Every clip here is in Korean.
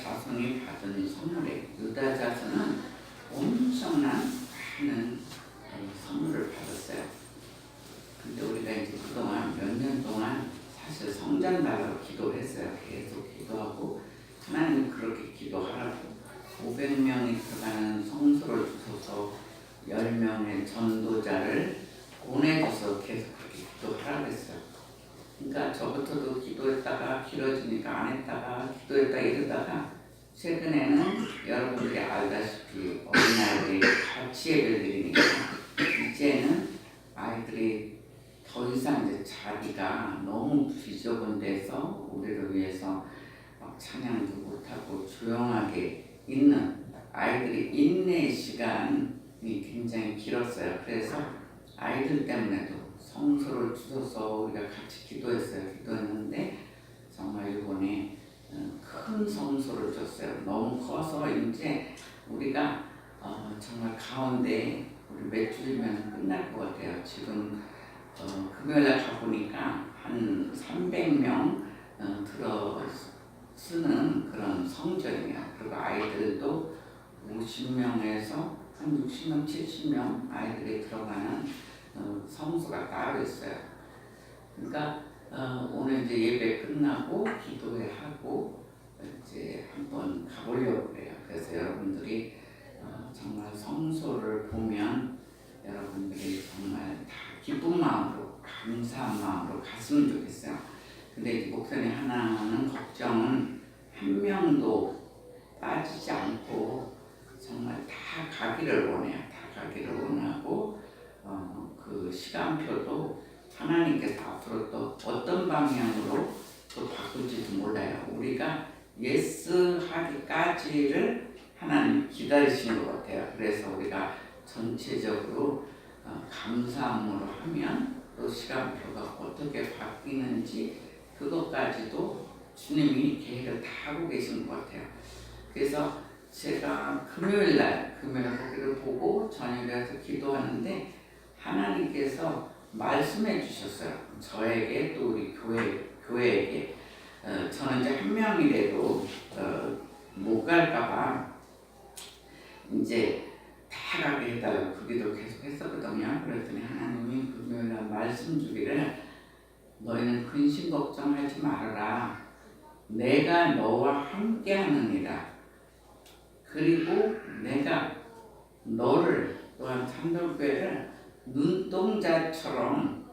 자손이 받은 선물이에요. 유다 자손은 엄청난 많은 선물을 받았어요. 근데 우리가 이제 그동안 몇 년 동안 사실 성전 달라고 기도했어요. 계속 기도하고 하나님 그렇게 기도하라고 500명이 들어가는 성소를 주셔서 10명의 전도자를 보내줘서 계속 그렇게 기도하라고 했어요. 그러니까 저부터도 기도했다가 길어지니까 안 했다가 기도했다 이러다가 최근에는 여러분들이 알다시피 어린아이들이 같이 예배를 드리니까 이제는 아이들이 더 이상 이제 자기가 너무 지저분돼서 우리를 위해서 막 찬양도 못하고 조용하게 있는 아이들이 인내 시간이 굉장히 길었어요. 그래서 아이들 때문에도 성소를 주셔서 우리가 같이 기도했는데 정말 이번에 큰 성소를 줬어요. 너무 커서 이제 우리가 정말 가운데 우리 몇 주면 끝날 것 같아요. 지금 금요일날 가보니까 한 300명 들어 쓰는 그런 성전이에요. 그리고 아이들도 50명에서 한 60명, 70명 아이들이 들어가는 성소가 따로 있어요. 그러니까 오늘 이제 예배 끝나고 기도회 하고 이제 한번 가보려고 그래요. 그래서 여러분들이 정말 성소를 보면 여러분들이 정말 다 기쁜 마음으로 감사한 마음으로 갔으면 좋겠어요. 근데 이제 목사님 하나는 걱정은 한 명도 빠지지 않고 정말 다 가기를 원해요. 다 가기를 원하고 그 시간표도 하나님께서 앞으로 또 어떤 방향으로 또 바꿀지도 몰라요. 우리가 예스 하기까지를 하나님 기다리시는 것 같아요. 그래서 우리가 전체적으로 감사함으로 하면 또 시간표가 어떻게 바뀌는지 그것까지도 주님이 계획을 다 하고 계신 것 같아요. 그래서 제가 금요일 거기를 보고 저녁에 가서 기도하는데 하나님께서 말씀해 주셨어요. 저에게 또 우리 교회에게 저는 이제 한 명이라도 못 갈까봐 이제 다 가게 해달라고 그 기도 계속 했었거든요. 그랬더니 하나님이 금요일날 말씀 주기를 너희는 근심 걱정하지 말아라. 내가 너와 함께 하느니라. 그리고 내가 너를 또한 참돌교회를 눈동자처럼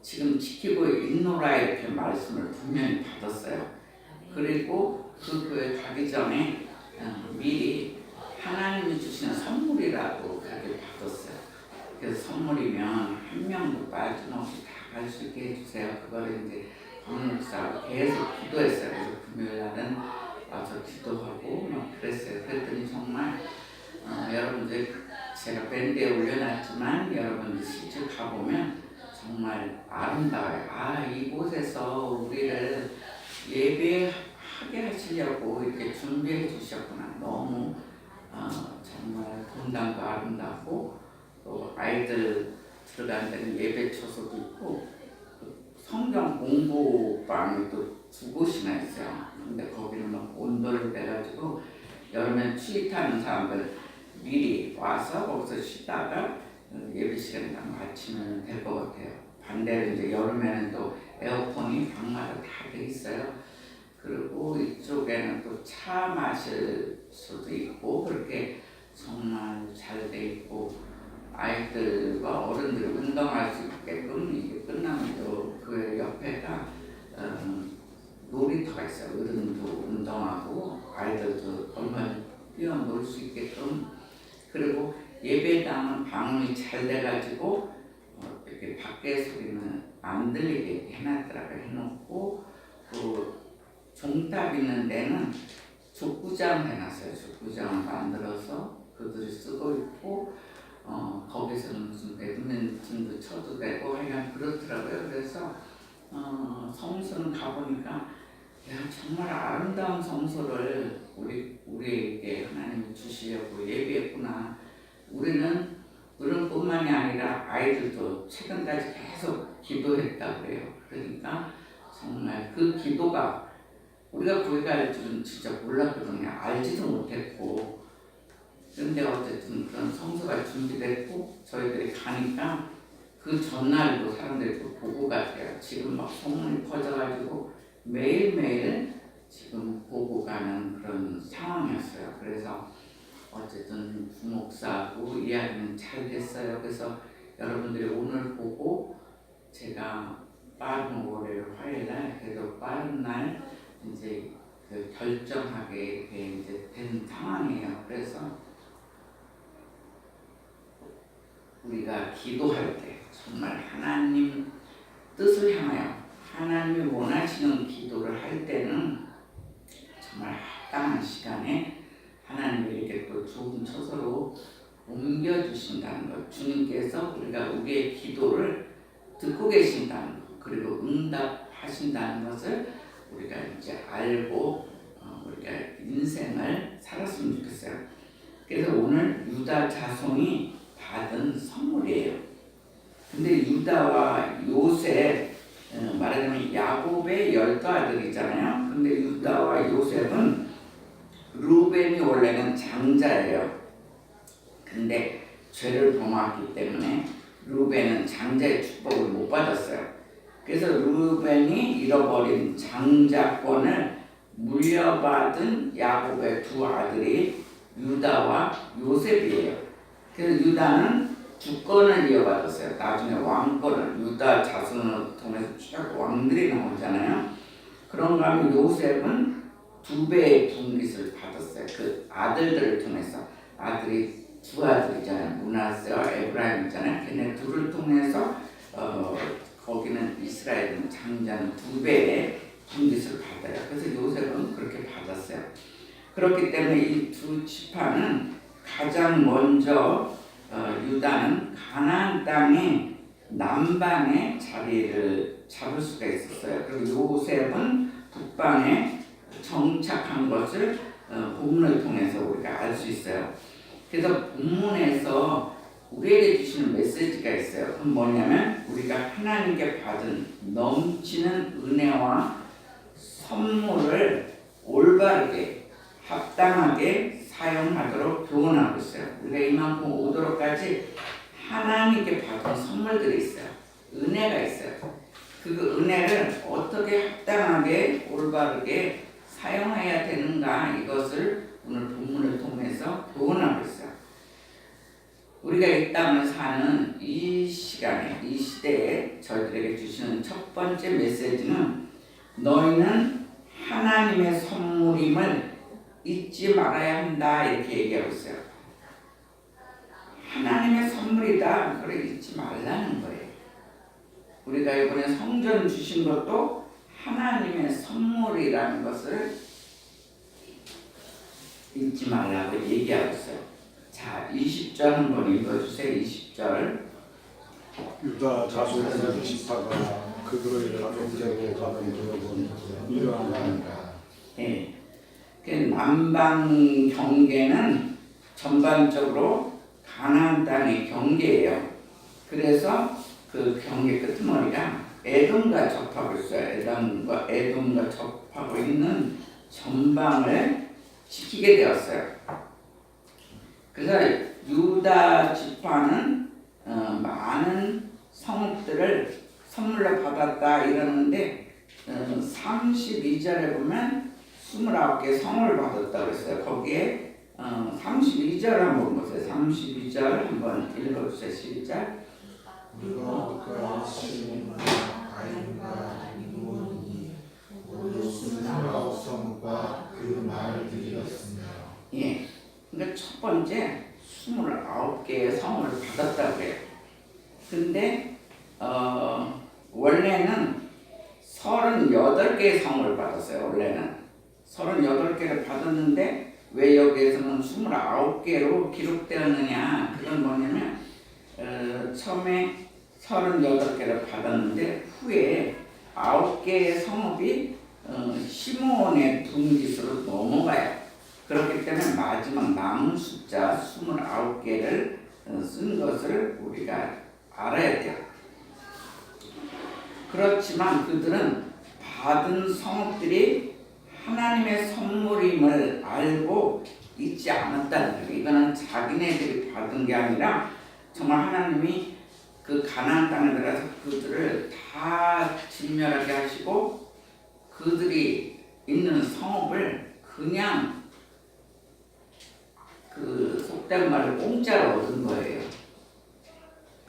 지금 지키고 있노라 이렇게 말씀을 분명히 받았어요. 그리고 그 교회 가기 전에 미리 하나님이 주시는 선물이라고 그렇게 받았어요. 그래서 선물이면 한 명도 빠짐없이 다 갈 수 있게 해주세요. 그거를 이제 강목사하고 계속 기도했어요. 그래서 금요일 날은 와서 기도하고 막 그랬어요. 그랬더니 정말 여러분들 제가 밴드에 올려놨지만 여러분들 실제 가보면 정말 아름다워요. 이곳에서 우리를 예배하게 하시려고 이렇게 준비해 주셨구나. 너무 정말 분당도 아름답고 또 아이들 들어가는 데는 예배 초소도 있고 성경 공부방이 또 2곳이나 있어요. 근데 거기는 막 온돌을 빼가지고 여름에 추위타는 사람들 미리 와서 거기서 쉬다가 예배 시간에 딱 마치면 될 것 같아요. 반대로 이제 여름에는 또 에어컨이 방마다 다 돼 있어요. 그리고 이쪽에는 또 차 마실 수도 있고 그렇게 정말 잘 돼 있고 아이들과 어른들이 운동할 수 있게끔 이게 끝나면 또 그 옆에가 놀이터가 있어요. 어른도 운동하고 아이들도 얼마나 뛰어놀 수 있게끔. 그리고 예배당은 방음이 잘 돼가지고 이렇게 밖에 소리는 안 들리게 해놨더라고요. 해놓고 그 종탑 있는 데는 족구장 해놨어요. 족구장을 만들어서 그들이 쓰고 있고 거기서는 무슨 배드민턴도 쳐도 되고 하여간 그렇더라고요. 그래서 성소는 가보니까 정말 아름다운 성소를 우리에게 하나님이 주시려고 예비했구나. 우리는 어른뿐만이 아니라 아이들도 최근까지 계속 기도했다고 해요. 그러니까 정말 그 기도가 우리가 거기 갈 줄은 진짜 몰랐거든요. 알지도 못했고. 그런데 어쨌든 그런 성서가 준비됐고 저희들이 가니까 그 전날도 사람들이 또 보고 가세요. 지금 막 소문이 퍼져가지고 매일매일 지금 보고 가는 그런 상황이었어요. 그래서 어쨌든 부목사하고 이야기는 잘 됐어요. 그래서 여러분들이 오늘 보고 제가 빠른 월요일 화요일날 그래도 빠른 날 이제 그 결정하게 이렇게 이제 된 상황이에요. 그래서 우리가 기도할 때 정말 하나님 뜻을 향하여 하나님이 원하시는 기도를 할 때는 정말 합당한 시간에 하나님이 이렇게 또 좋은 처소로 옮겨주신다는 것, 주님께서 우리의 기도를 듣고 계신다는 것, 그리고 응답하신다는 것을 우리가 이제 알고 우리가 인생을 살았으면 좋겠어요. 그래서 오늘 유다 자손이 받은 선물이에요. 근데 유다와 요셉, 말하자면 야곱의 12아들이잖아요. 근데 유다와 요셉은 루벤이 원래는 장자예요. 근데 죄를 범하기 때문에 루벤은 장자의 축복을 못 받았어요. 그래서 루벤이 잃어버린 장자권을 물려받은 야곱의 두 아들이 유다와 요셉이에요. 그래서 유다는 주권을 이어받았어요. 나중에 왕권을, 유다 자손을 통해서 쭉 왕들이 나오잖아요. 그런가 하면 요셉은 2배의 분깃을 받았어요. 그 아들들을 통해서. 아들이 두 아들이잖아요. 므낫세와 에브라임 있잖아요. 걔네 둘을 통해서 거기는 이스라엘은 장자는 2배의 분깃을 받아요. 그래서 요셉은 그렇게 받았어요. 그렇기 때문에 이 두 지파는 가장 먼저 유다는 가나안 땅의 남방에 자리를 잡을 수가 있었어요. 그리고 요셉은 북방에 정착한 것을 본문을 통해서 우리가 알 수 있어요. 그래서 본문에서 우리에게 주시는 메시지가 있어요. 그건 뭐냐면 우리가 하나님께 받은 넘치는 은혜와 선물을 올바르게 합당하게 사용하도록 교훈하고 있어요. 우리가 이만큼 오도록까지 하나님께 받은 선물들이 있어요. 은혜가 있어요. 그 은혜를 어떻게 합당하게 올바르게 사용해야 되는가, 이것을 오늘 본문을 통해서 교훈하고 있어요. 우리가 이 땅을 사는 이 시간에, 이 시대에 저희들에게 주시는 첫 번째 메시지는 너희는 하나님의 선물임을 잊지 말아야 한다, 이렇게 얘기하고 있어요. 하나님의 선물이다, 그걸 잊지 말라는 거예요. 우리가 이번에 성전 주신 것도 하나님의 선물이라는 것을 잊지 말라고 얘기하고 있어요. 자, 20절 한번 읽어주세요. 20절. 유다 자손의 지파가 그들의 가족들에게 받은 기업은 이러한가. 예. 그 남방 경계는 전반적으로 가나안 땅의 경계예요. 그래서 그 경계 끄트머리가 에돔과 접하고 있어요. 에돔과 접하고 있는 전방을 지키게 되었어요. 그래서 유다 지파는 많은 성읍들을 선물로 받았다 이러는데 32절에 보면 29개 성을 받았다고 했어요. 거기에 32절 한번 보세요. 32절 한번 읽어주세요. 시작. 이것과 시몬과 가인과 이몬이 모두 29성과 그 말들이었으며. 예, 그러니까 첫 번째 29개의 성을 받았다고 해요. 근데 원래는 38개의 성을 받았어요. 원래는 38개를 받았는데 왜 여기에서는 29개로 기록되었느냐, 그건 뭐냐면 처음에 38개를 받았는데 후에 9개의 성읍이 시므온의 분깃으로 넘어가요. 그렇기 때문에 마지막 남은 숫자 29개를 쓴 것을 우리가 알아야 돼요. 그렇지만 그들은 받은 성읍들이 하나님의 선물임을 알고 잊지 않았다는 거예요. 이거는 자기네들이 받은 게 아니라 정말 하나님이 그 가나안 땅에 들어가서 그들을 다 진멸하게 하시고 그들이 있는 성읍을 그냥 그 속된 말로 공짜로 얻은 거예요.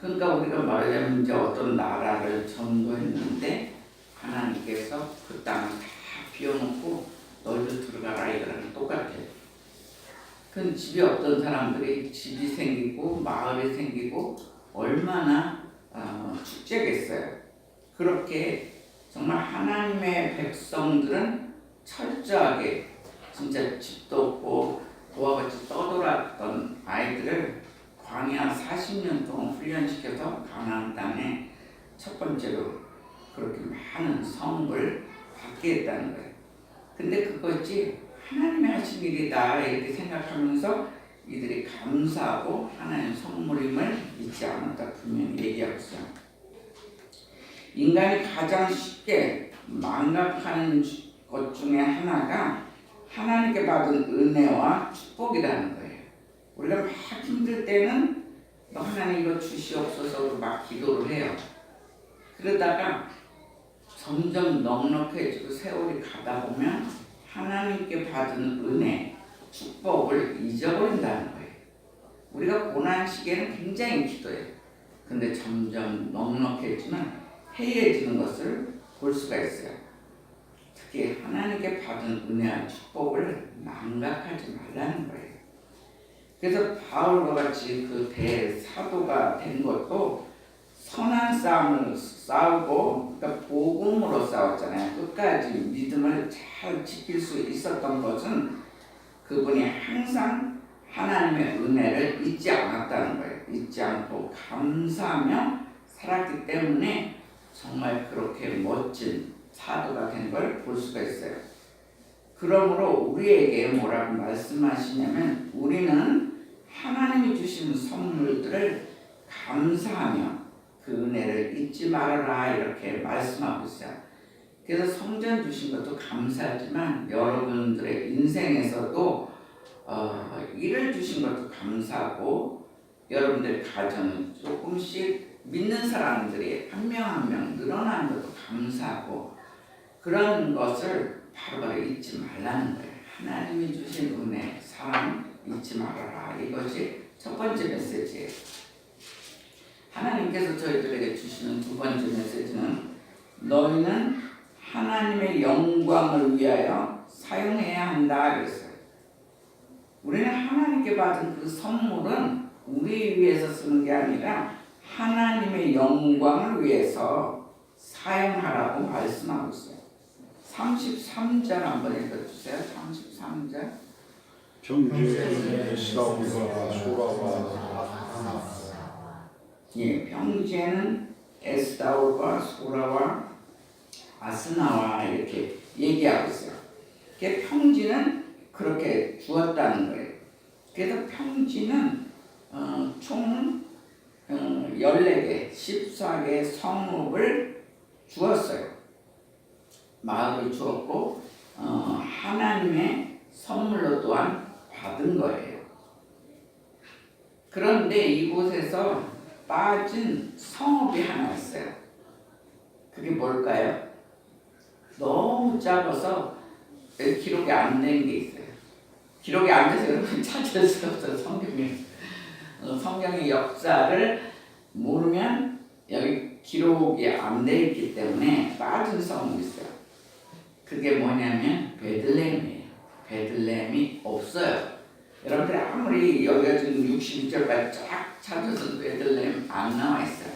그러니까 우리가 말하자면 이제 어떤 나라를 점거했는데 하나님께서 그 땅을 다 비워놓고 너희들 들어가라 이거랑 똑같아요. 그 집이 없던 사람들이 집이 생기고 마을이 생기고 얼마나 축제겠어요. 그렇게 정말 하나님의 백성들은 철저하게 진짜 집도 없고 그와 같이 떠돌았던 아이들을 광야 40년 동안 훈련시켜서 가나안 땅에 첫 번째로 그렇게 많은 성을 받게 했다는 거예요. 근데 그것이 하나님이 하신 일이다 이렇게 생각하면서 이들이 감사하고 하나님 선물임을 잊지 않았다 분명히 얘기하고 있어요. 인간이 가장 쉽게 망각하는 것 중에 하나가 하나님께 받은 은혜와 축복이라는 거예요. 우리가 막 힘들 때는 너 하나님 이거 주시옵소서 막 기도를 해요. 그러다가 점점 넉넉해지고 세월이 가다 보면 하나님께 받은 은혜, 축복을 잊어버린다는 거예요. 우리가 고난 시기에는 굉장히 기도해요. 근데 점점 넉넉해지면 해이해지는 것을 볼 수가 있어요. 특히 하나님께 받은 은혜와 축복을 망각하지 말라는 거예요. 그래서 바울과 같이 그 대사도가 된 것도 선한 싸움을 싸우고 그러니까 복음으로 싸웠잖아요. 끝까지 믿음을 잘 지킬 수 있었던 것은 그분이 항상 하나님의 은혜를 잊지 않았다는 거예요. 잊지 않고 감사하며 살았기 때문에 정말 그렇게 멋진 사도가 된 걸 볼 수가 있어요. 그러므로 우리에게 뭐라고 말씀하시냐면 우리는 하나님이 주신 선물들을 감사하며 그 은혜를 잊지 말아라 이렇게 말씀하고 있어요. 그래서 성전 주신 것도 감사하지만 여러분들의 인생에서도 일을 주신 것도 감사하고 여러분들의 가정은 조금씩 믿는 사람들이 한 명 한 명 늘어나는 것도 감사하고 그런 것을 바로바로 잊지 말라는 거예요. 하나님이 주신 은혜, 사랑 잊지 말아라. 이것이 첫 번째 메시지예요. 하나님께서 저희들에게 주시는 두 번째 메시지는 너희는 하나님의 영광을 위하여 사용해야 한다 그랬어요. 우리는 하나님께 받은 그 선물은 우리 위해서 쓰는 게 아니라 하나님의 영광을 위해서 사용하라고 말씀하고 있어요. 33절 한번 읽어주세요. 33절. 평지에 에스다온과 소라와 예, 평지에는 에스다올과 소라와 아스나와 이렇게 얘기하고 있어요. 평지는 그렇게 주었다는 거예요. 그래서 평지는 총 14개, 14개의 성읍을 주었어요. 마을을 주었고 하나님의 선물로 또한 받은 거예요. 그런데 이곳에서 빠진 성읍이 하나 있어요. 그게 뭘까요? 너무 작아서 기록이 안 된 게 있어요. 기록이 안 돼서 여러분 찾을 수 없어요. 성경의 역사를 모르면 여기 기록이 안 돼 있기 때문에 빠진 성읍이 있어요. 그게 뭐냐면 베들레헴이에요. 베들레헴이 없어요. 여러분들이 아무리 여기가 지금 62절까지 쫙 찾아서 베들레헴 안 나와 있어요.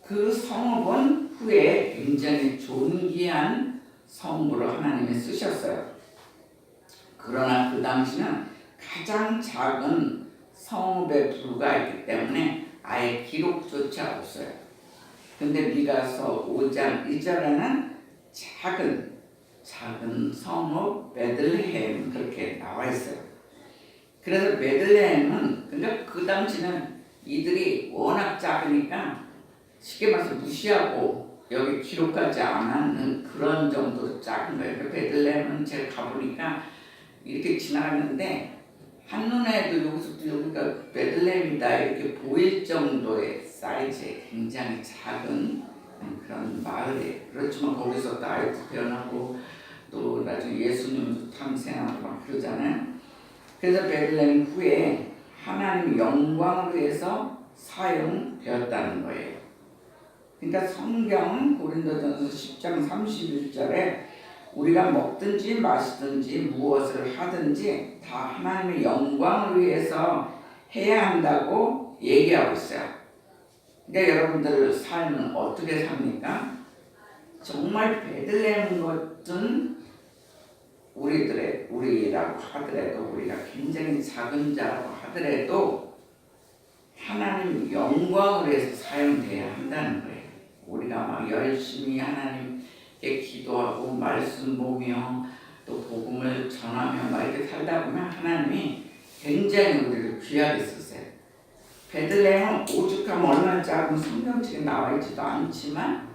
그 성읍은 후에 굉장히 존귀한 성읍으로 하나님이 쓰셨어요. 그러나 그 당시는 가장 작은 성읍에 불과했기 때문에 아예 기록조차 없어요. 근데 미가서 5장 2절에는 작은 성읍 베들레헴 그렇게 나와 있어요. 그래서 베들레헴은 그러니까 그 당시는 이들이 워낙 작으니까 쉽게 말해서 무시하고 여기 기록하지 않은 그런 정도로 작은 거예요. 그 베들레헴은 제가 가보니까 이렇게 지나갔는데 한눈에도 여기서부터 여기가 베들레헴이다 이렇게 보일 정도의 사이즈의 굉장히 작은 그런 마을이에요. 그렇지만 거기서 또 아이도 태어나고 또 나중에 예수님도 탄생하고 막 그러잖아요. 그래서 베들레헴 후에 하나님의 영광을 위해서 사용되었다는 거예요. 그러니까 성경은 고린도전서 10장 31절에 우리가 먹든지 마시든지 무엇을 하든지 다 하나님의 영광을 위해서 해야 한다고 얘기하고 있어요. 그러니까 여러분들 삶은 어떻게 삽니까? 정말 베들레헴 같은 우리라고 하더라도 우리가 굉장히 작은 자라고 하더라도 하나님 영광을 위해서 사용돼야 한다는 거예요. 우리가 막 열심히 하나님께 기도하고 말씀 보며 또 복음을 전하며 막 이렇게 살다 보면 하나님이 굉장히 우리를 귀하게 쓰세요. 베들레헴은 오죽하면 얼마나 작은 성경책에 나와 있지도 않지만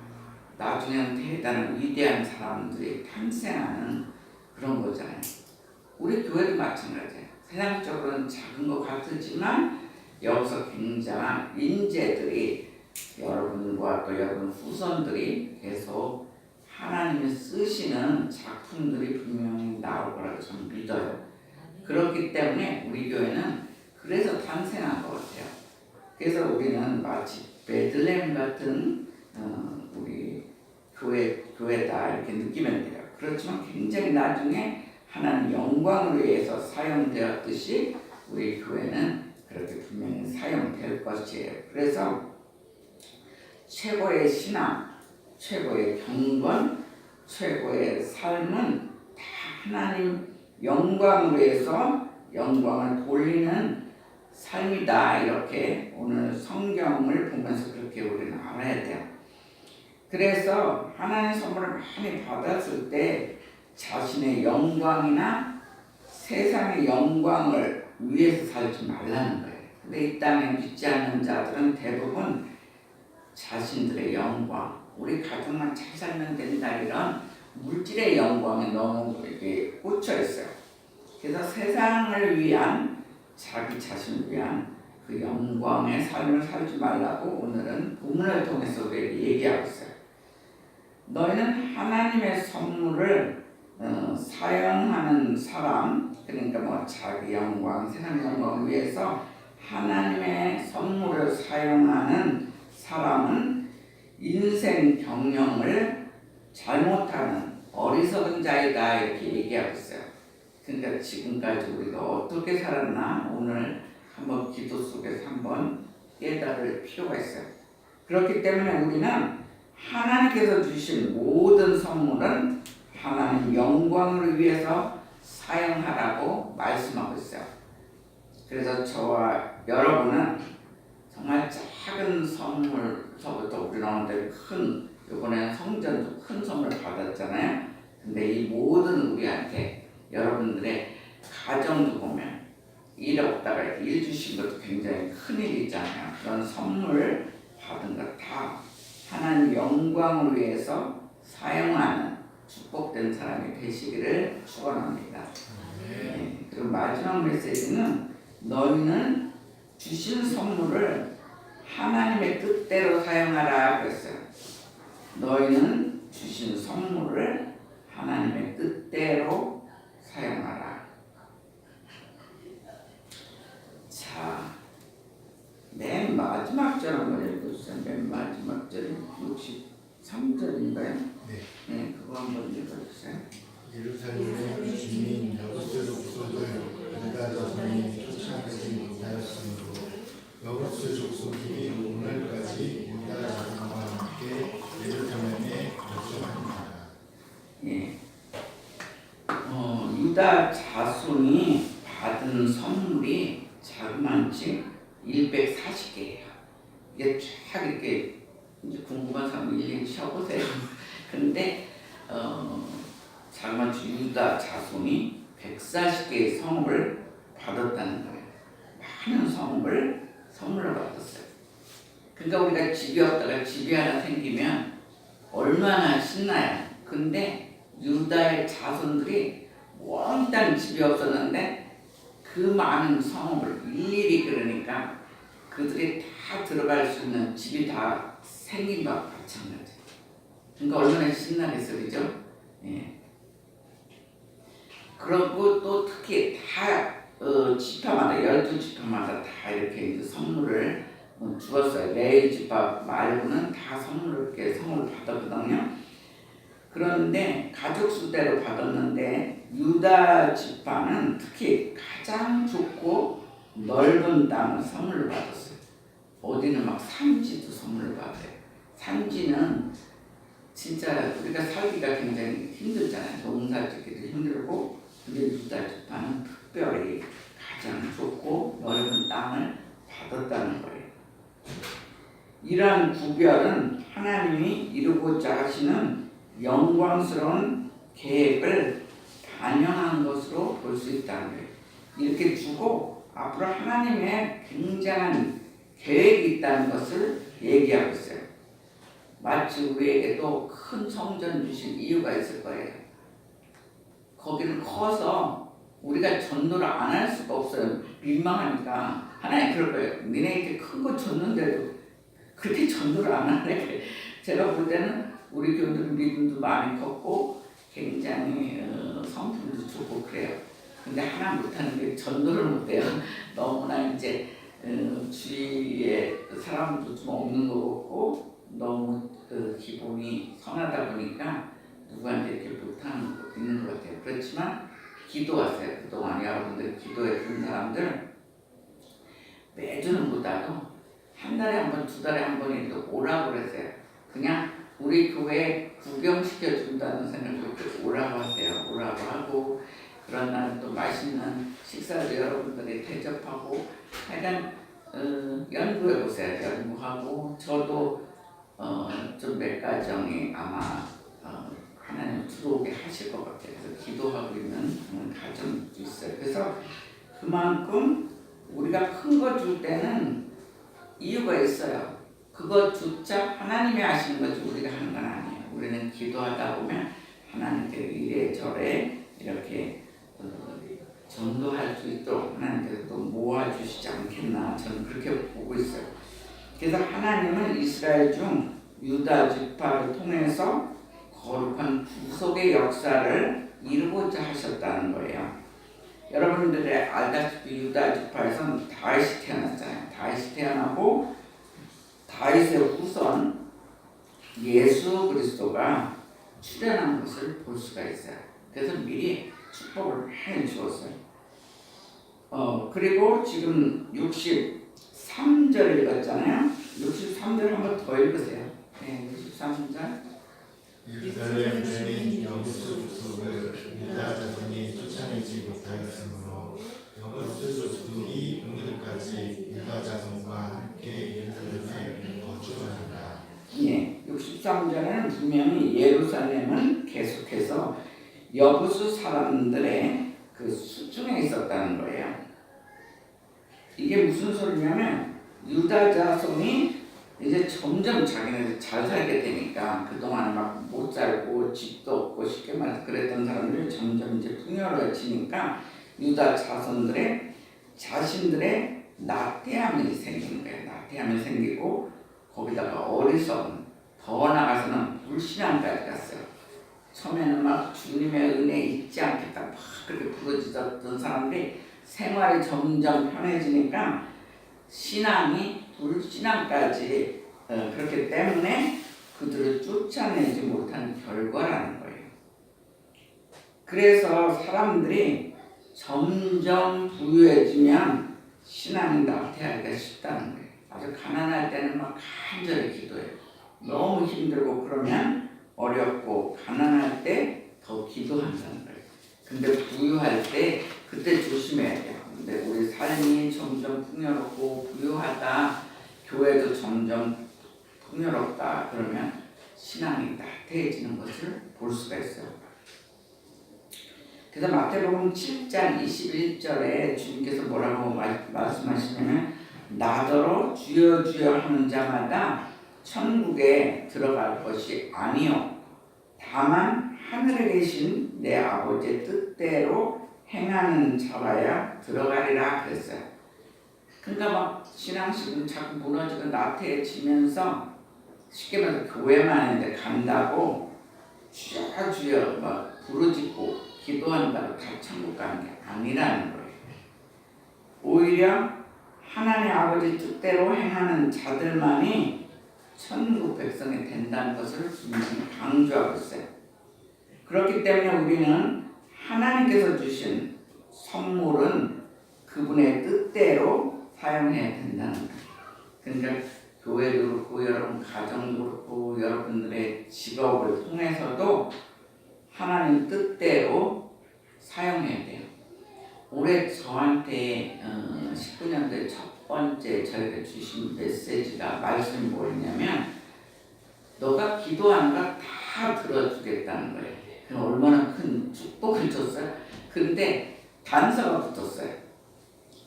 나중에는 대단한 위대한 사람들이 탄생하는 그런 거잖아요. 우리 교회도 마찬가지예요. 세상적으로는 작은 것 같지만 여기서 굉장한 인재들이 여러분과 또 여러분 후손들이 계속 하나님이 쓰시는 작품들이 분명히 나올 거라고 저는 믿어요. 그렇기 때문에 우리 교회는 그래서 탄생한 것 같아요. 그래서 우리는 마치 베들레헴 같은 우리 교회다 이렇게 느끼면 돼요. 그렇지만 굉장히 나중에 하나님 영광을 위해서 사용되었듯이 우리 교회는 그렇게 분명히 사용될 것이에요. 그래서 최고의 신앙, 최고의 경건, 최고의 삶은 다 하나님 영광을 위해서 영광을 돌리는 삶이다. 이렇게 오늘 성경을 보면서 그렇게 우리는 알아야 돼요. 그래서 하나님의 선물을 많이 받았을 때 자신의 영광이나 세상의 영광을 위해서 살지 말라는 거예요. 근데 이 땅에 믿지 않는 자들은 대부분 자신들의 영광, 우리 가족만 잘 살면 된다 이런 물질의 영광에 너무 이렇게 꽂혀 있어요. 그래서 세상을 위한 자기 자신을 위한 그 영광의 삶을 살지 말라고 오늘은 본문을 통해서 우리에게 얘기하고 있어요. 너희는 하나님의 선물을 사용하는 사람, 그러니까 뭐 자기 영광, 세상 영광을 위해서 하나님의 선물을 사용하는 사람은 인생 경영을 잘못하는 어리석은 자이다 이렇게 얘기하고 있어요. 그러니까 지금까지 우리가 어떻게 살았나 오늘 한번 기도 속에서 한번 깨달을 필요가 있어요. 그렇기 때문에 우리는 하나님께서 주신 모든 선물은 하나님 영광을 위해서 사용하라고 말씀하고 있어요. 그래서 저와 여러분은 정말 작은 선물서부터 우리 나오는데 이번에 성전도 큰 선물 받았잖아요. 근데 이 모든 우리한테 여러분들의 가정도 보면 일 없다가 일 주신 것도 굉장히 큰 일이잖아요. 그런 선물 받은 것 다 하나님 영광을 위해서 사용하는 축복된 사람이 되시기를 축원합니다. 네. 그리고 마지막 메시지는 너희는 주신 선물을 하나님의 뜻대로 사용하라 그랬어요. 너희는 주신 선물을 하나님의 뜻대로 사용하라. 자, 맨 마지막 절 한번 읽어주세요. 맨 마지막 절이 63절인가요? 네, 그거 한번 읽어주세요. 예루살렘의 주민 여부스 족속을 유다 자손이 쫓아내지 못하였으므로 여부스 족속이 오늘까지 유다 자손과 함께 예루살렘에 거주합니다. 예. 유다 자손이 받은 선물이 자그만치 140개예요. 이게 쫙 이렇게 이제 궁금한 사람 일일이 쉬어보세요. 근데 자그만치 유다 자손이 140개의 성을 받았다는 거예요. 많은 선물을 받았어요. 그러니까 우리가 집이 없다가 집이 하나 생기면 얼마나 신나요. 근데 유다의 자손들이 원단 집이 없었는데 그 많은 성읍을 일일이 그러니까 그들이 다 들어갈 수 있는 집이 다 생긴 것과 마찬가지. 그러니까 얼마나 신나겠어, 그죠? 예. 그리고 또 특히 다 지파마다 12지파마다 다 이렇게 이제 선물을 주었어요. 레위 지파 말고는 다 선물을 이렇게 선물을 받았거든요. 그런데 가족 수대로 받았는데 유다 지파는 특히 가장 좋고 넓은 땅을 선물로 받았어요. 어디는 막 산지도 선물로 받아요. 산지는 진짜 우리가 살기가 굉장히 힘들잖아요. 농사짓기도 힘들고, 근데 유다 지파는 특별히 가장 좋고 넓은 땅을 받았다는 거예요. 이러한 구별은 하나님이 이루고자 하시는 영광스러운 계획을 반영한 것으로 볼 수 있다는 거예요. 이렇게 주고 앞으로 하나님의 굉장한 계획이 있다는 것을 얘기하고 있어요. 마치 우리에게도 큰 성전 주신 이유가 있을 거예요. 거기는 커서 우리가 전도를 안 할 수가 없어요. 민망하니까. 하나님 그럴 거예요. 니네 이렇게 큰 거 줬는데도 그렇게 전도를 안 하네. 제가 볼 때는 우리 교우들은 믿음도 많이 컸고 굉장히 성품도 좋고 그래요. 근데 하나 못하는 게 전도를 못해요. 너무나 이제 주위에 사람도 좀 없는 것 같고 너무 기본이 선하다 보니까 누구한테 이렇게 못하는 거 있는 것 같아요. 그렇지만 기도하세요. 그동안 여러분들 기도했던 사람들 매주는 못하고 한 달에 한 번, 두 달에 한 번이라도 오라고 그랬어요. 그냥 우리 교회에 구경시켜 준다는 생각으로 오라고 하세요. 오라고 하고 그런 날 또 맛있는 식사를 여러분들이 대접하고 하여간 연구해 보세요. 연구하고 저도 좀 몇 가정이 아마 하나님 들어오게 하실 것 같아요. 그래서 기도하고 있는 가정도 있어요. 그래서 그만큼 우리가 큰 거 줄 때는 이유가 있어요. 그거 주자 하나님이 하시는 거지 우리가 하는 건 아니에요. 우리는 기도하다 보면 하나님께 이래저래 이렇게 전도할 수 있도록 하나님께서 또 모아주시지 않겠나 저는 그렇게 보고 있어요. 그래서 하나님은 이스라엘 중 유다 지파를 통해서 거룩한 구속의 역사를 이루고자 하셨다는 거예요. 여러분들이 알다시피 유다 지파에서는 다윗이 태어났잖아요. 다윗이 태어나고 다윗의 후손 예수 그리스도가 출현한 것을 볼 수가 있어요. 그래서 미리 축복을 많이 주었어요. 그리고 지금 63절 읽었잖아요. 63절 한번 더 읽으세요. 네, 63절. 예루살렘의 여부수 족속을 유다 자손이 쫓아내지 못하였으므로 여부수 족속이 오늘까지 유다 자손과 함께 예루살렘에 거주하리라. 예, 63절에는 분명히 예루살렘은 계속해서 여부수 사람들의 그 수중에 있었다는 거예요. 이게 무슨 소리냐면 유다 자손이 이제 점점 자기네들 잘 살게 되니까 그동안 막 못 살고 집도 없고 쉽게 말해서 그랬던 사람들이 점점 이제 풍요로워지니까 유다 자손들의 자신들의 나태함이 생기는 거예요. 나태함이 생기고 거기다가 어리석은 더 나가서는 불신앙까지 갔어요. 처음에는 막 주님의 은혜 잊지 않겠다 막 그렇게 부르짖었던 사람들이 생활이 점점 편해지니까 신앙이 불신앙까지 그렇기 때문에 그들을 쫓아내지 못한 결과라는 거예요. 그래서 사람들이 점점 부유해지면 신앙이 나태하기가 쉽다는 거예요. 아주 가난할 때는 막 간절히 기도해요. 너무 힘들고 그러면 어렵고 가난할 때 더 기도한다는 거예요. 근데 부유할 때 그때 조심해야 돼요. 근데 우리 삶이 점점 풍요롭고 부유하다, 교회도 점점 풍요롭다 그러면 신앙이 나태해지는 것을 볼 수가 있어요. 그래서 마태복음 7장 21절에 주님께서 뭐라고 말씀하시냐면 나더러 주여 주여 하는 자마다 천국에 들어갈 것이 아니요 다만 하늘에 계신 내 아버지의 뜻대로 행하는 자라야 들어가리라 그랬어요. 그러니까 막 신앙식은 자꾸 무너지고 나태해지면서 쉽게 말해서 교회만 있는데 간다고 주여 주여 막 부르짖고 기도한다고 다 천국 가는 게 아니라는 거예요. 오히려 하나님 아버지 뜻대로 행하는 자들만이 천국 백성이 된다는 것을 분명히 강조하고 있어요. 그렇기 때문에 우리는 하나님께서 주신 선물은 그분의 뜻대로 사용해야 된다는 거예요. 그러니까 교회도 그렇고 여러분 가정도 그렇고 여러분들의 직업을 통해서도 하나님 뜻대로 사용해야 돼요. 올해 저한테 19년도에 첫 번째 저에게 주신 메시지가 말씀이 뭐였냐면 너가 기도하는 거 다 들어주겠다는 거예요. 그럼 얼마나 큰 축복을 줬어요. 그런데 단서가 붙었어요.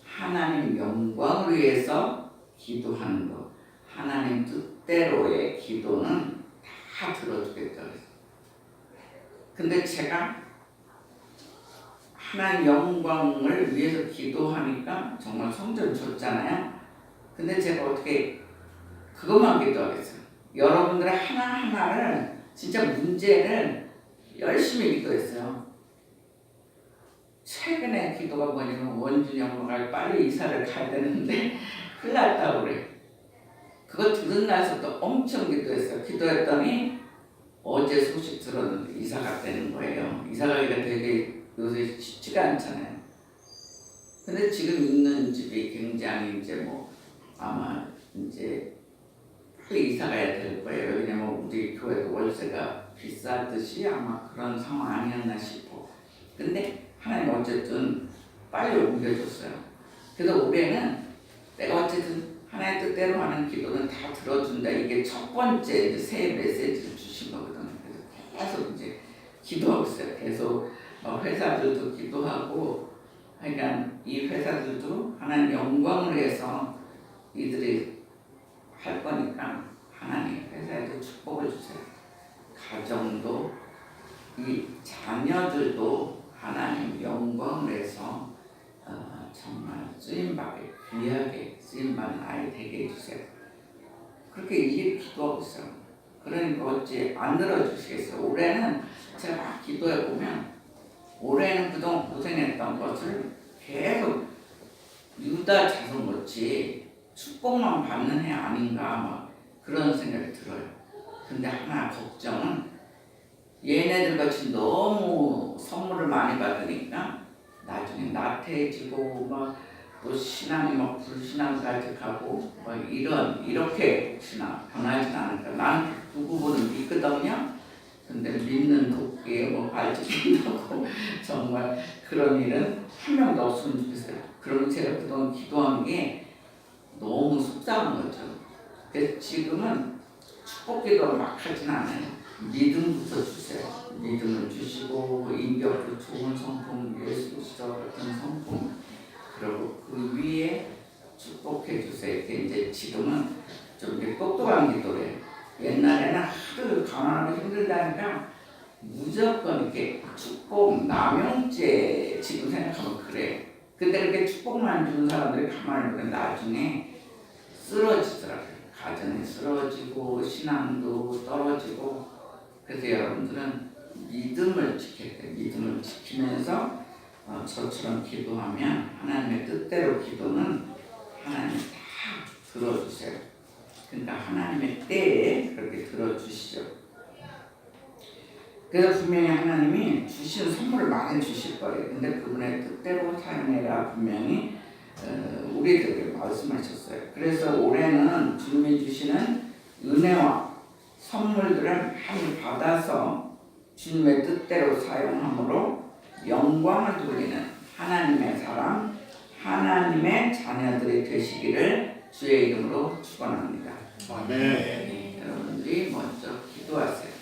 하나님 영광을 위해서 기도하는 거, 하나님 뜻대로의 기도는 다 들어주겠다 그랬어요. 근데 제가 하나님 영광을 위해서 기도하니까 정말 성전 줬잖아요. 근데 제가 어떻게 그것만 기도하겠어요. 여러분들의 하나하나를 진짜 문제를 열심히 기도했어요. 최근에 기도가 뭐냐면 원준이 엄마가 빨리 이사를 가야 되는데 큰일 났다고 그래. 그거 들은 날부터 엄청 기도했어요. 기도했더니 어제 소식 들었는데 이사 갔다는 거예요. 이사 가기가 되게 요새 쉽지가 않잖아요. 근데 지금 있는 집이 굉장히 이제 뭐 아마 이제 빨리 이사 가야 될 거예요. 왜냐면 우리 교회도 월세가 비싸듯이 아마 그런 상황 아니었나 싶어. 근데 하나님 어쨌든 빨리 옮겨줬어요. 그래서 올해는 내가 어쨌든 하나님 뜻대로 하는 기도는 다 들어준다. 이게 첫 번째 이제 새 메시지를 주신 거거든요. 그래서 계속 이제 기도하고 있어요. 계속 회사들도 기도하고, 그러니까 이 회사들도 하나님 영광을 위해서 이들이 할 거니까 하나님 회사에도 축복을 주세요. 가정도 이 자녀들도 하나님 영광을 위해서 정말 쓰임받게 귀하게 쓰임받는 아이 되게 해주세요. 그렇게 이렇게 기도하고 있어요. 그러니까 어찌 안 들어주시겠어요. 올해는 제가 막 기도해보면 올해는 그동안 고생했던 것을 계속 유다 자손같이 축복만 받는 해 아닌가 막 그런 생각이 들어요. 근데 하나 걱정은 얘네들 같이 너무 선물을 많이 받으니까 나중에 나태해지고 막 또 신앙이 막 불신앙까지 가고 막 이렇게 혹시나 변하진 않을까. 난 그 부분을 믿거든요. 근데 믿는 도끼에 뭐 발전한다고 정말 그런 일은 한 명도 없으면 좋겠어요. 그러면 제가 그동안 기도한 게 너무 속상한 거죠. 그래서 지금은 축복 기도를 막 하진 않아요. 믿음부터 주세요. 믿음을 주시고 인격도 좋은 성품, 예수 그리스도 같은 성품, 그리고 그 위에 축복해 주세요. 이제 지금은 좀 이렇게 똑똑한 기도래요. 옛날에는 하도 가난하고 힘들다니까 무조건 이렇게 축복 남용죄 지금 생각하면 그래. 근데 그렇게 축복만 주는 사람들이 가만히 보면 나중에 쓰러지더라고요. 가정이 쓰러지고 신앙도 떨어지고. 그래서 여러분들은 믿음을 지켜야 돼요. 믿음을 지키면서 저처럼 기도하면 하나님의 뜻대로 기도는 하나님 다 들어주세요. 그러니까 하나님의 때에 그렇게 들어주시죠. 그래서 분명히 하나님이 주신 선물을 많이 주실 거예요. 근데 그분의 뜻대로 사용해라 분명히 우리들에게 말씀하셨어요. 그래서 올해는 주님이 주시는 은혜와 선물들을 많이 받아서 주님의 뜻대로 사용함으로 영광을 돌리는 하나님의 사람, 하나님의 자녀들이 되시기를 주의 이름으로 축원합니다. 아멘. 여러분들이 먼저 기도하세요.